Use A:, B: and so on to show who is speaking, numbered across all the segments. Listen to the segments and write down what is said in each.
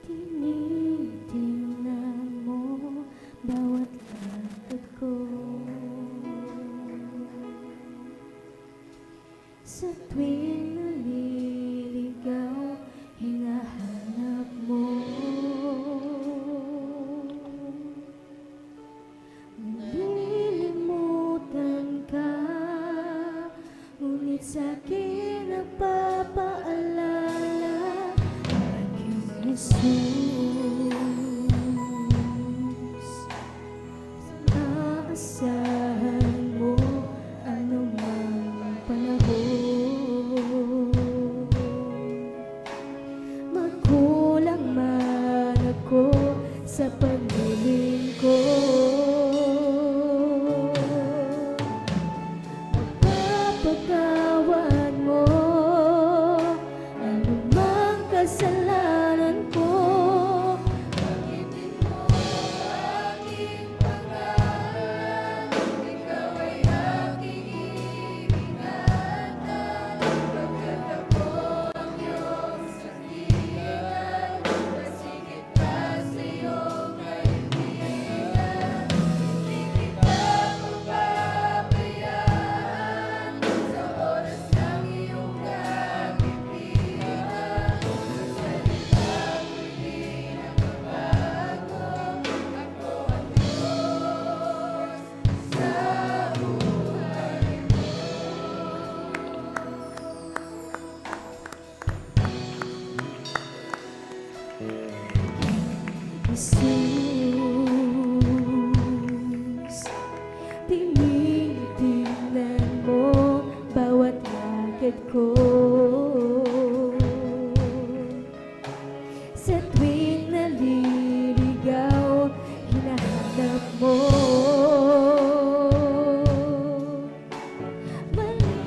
A: Tinitingnan mo bawat lakad ko. Sa tuwing naliligaw, hinahanap mo. Nalilimutan ka, ngunit sa'kin nagpapaalala aking Jesus. Aasahan mo anumang panahon, magkulang man ako sa pagniling ko. Mapapatawad mo anumang kasalanan ko. Banggitin mo aking pangalan, ikaw ay aking iingatan. Pagkat ako ang iyong sandigan, mas higit pa sa iyong kaibigan. Hindi kita pababayaan sa oras ng iyong kagipitan. Sa salita mo'y di nagbabago, ako ang Diyos sa buhay mo. Jesus, tinitingnan mo bawat lakad ko. Sa tuwing naliligaw, hinahanap mo.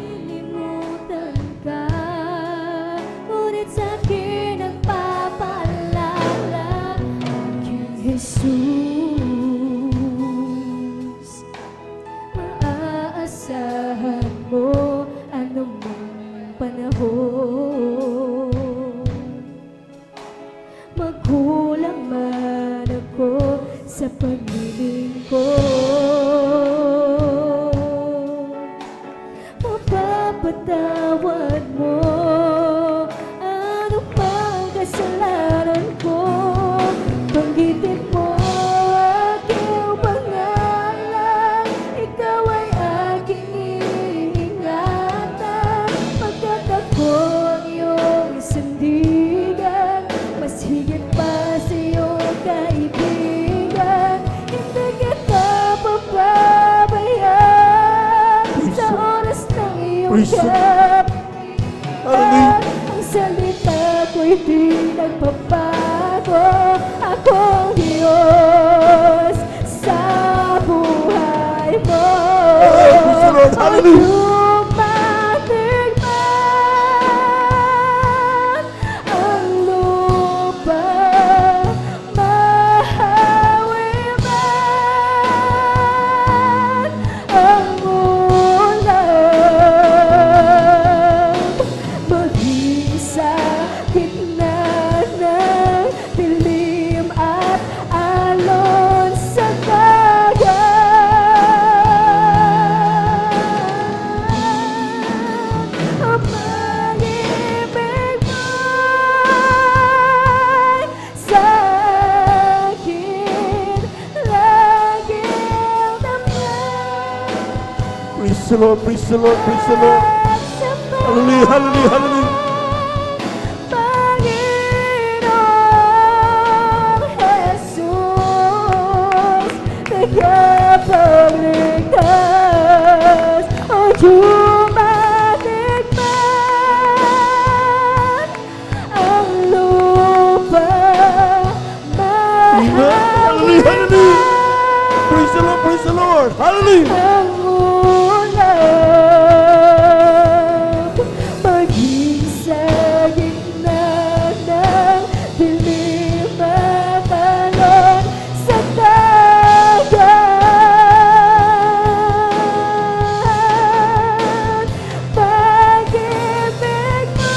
A: Malilimutan ka, ngunit sa'kin nagpapaalala aking Jesus. Maaasahan mo anumang panahon, magkulang man ako sa pagniling ko. Mapapatawad mo ano pang kasalanan ko. Banggitin mo aking pangalan, ikaw ay aking iingatan. Pagkat ako ang iyong sandigan, mas higit pa sa iyong kaibigan. Hindi kita pababayaan sa oras ng iyong
B: Praise the-
A: kapitan.
B: Hallelujah.
A: Ang salita ko'y di nagbabago, akong Diyos sa buhay mo.
B: Praise the Lord. Hallelujah.
A: Dumating man ang lupa, mahawi man ang ulan, maging sa gitna ng dilim at alon sa dagat. Ang pag-ibig mo'y sa'kin laging damang.
B: Praise the Lord, praise the Lord, praise the Lord. Hallelujah, hallelujah, hallelujah.
A: Panginoong Jesus, tagapagligtas, o dumating man ang lupa,
B: Amen. Hallelujah, hallelujah. Praise the Lord, praise the Lord. Hallelujah.
A: ang ulan, maging sa gitna ng dilim at alon sa dagat. Pag-ibig mo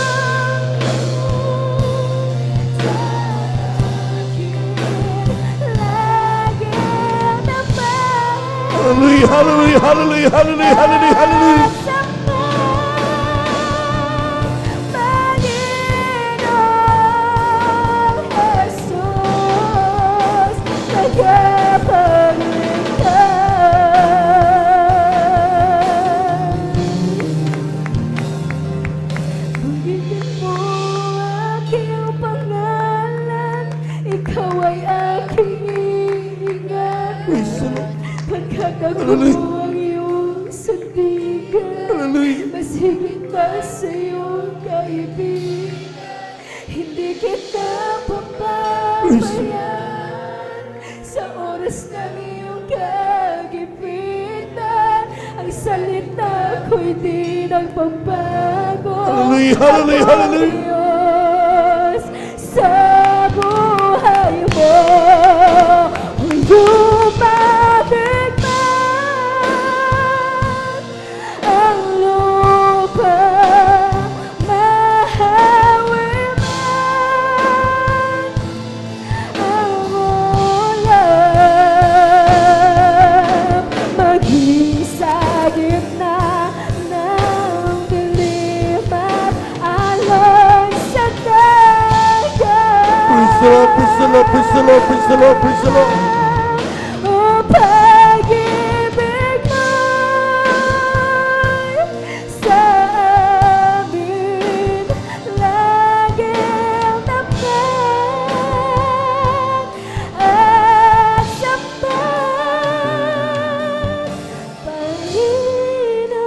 B: Hallelujah, hallelujah, hallelujah, hallelujah, hallelujah.
A: Panginoong Jesus, tagapagligtas. Banggitin mo aking pangalan, ikaw ay aking iingat.
B: Praise the Lord.
A: Pagkakagulo ang iyong sandigan,
B: Hallelujah.
A: mas higit pa sa iyong kaibigan. Hindi kita papabayaan sa oras ng iyong kagipitan. Ang salita ko'y di nagbabago.
B: Hallelujah, hallelujah, hallelujah.
A: Diyos sa buhay mo, lumapit man ang lupa, mahawi man ang ulan, maging sa gitna ng dilim at alon sa dagat.
B: Praise the Lord, praise the Lord, praise the Lord, praise the Lord, praise the Lord.
A: O pag-ibig mo'y sa amin laging tapat at sapat,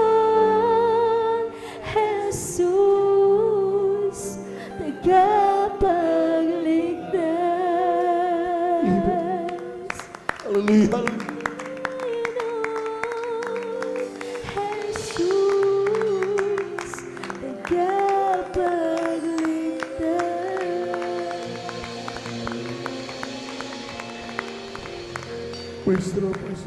A: Panginoon Jesus, tagapagligtas.
B: Hallelujah, hallelujah.
A: Jesus, tagapagligtas.
B: Praise the Lord, praise the Lord.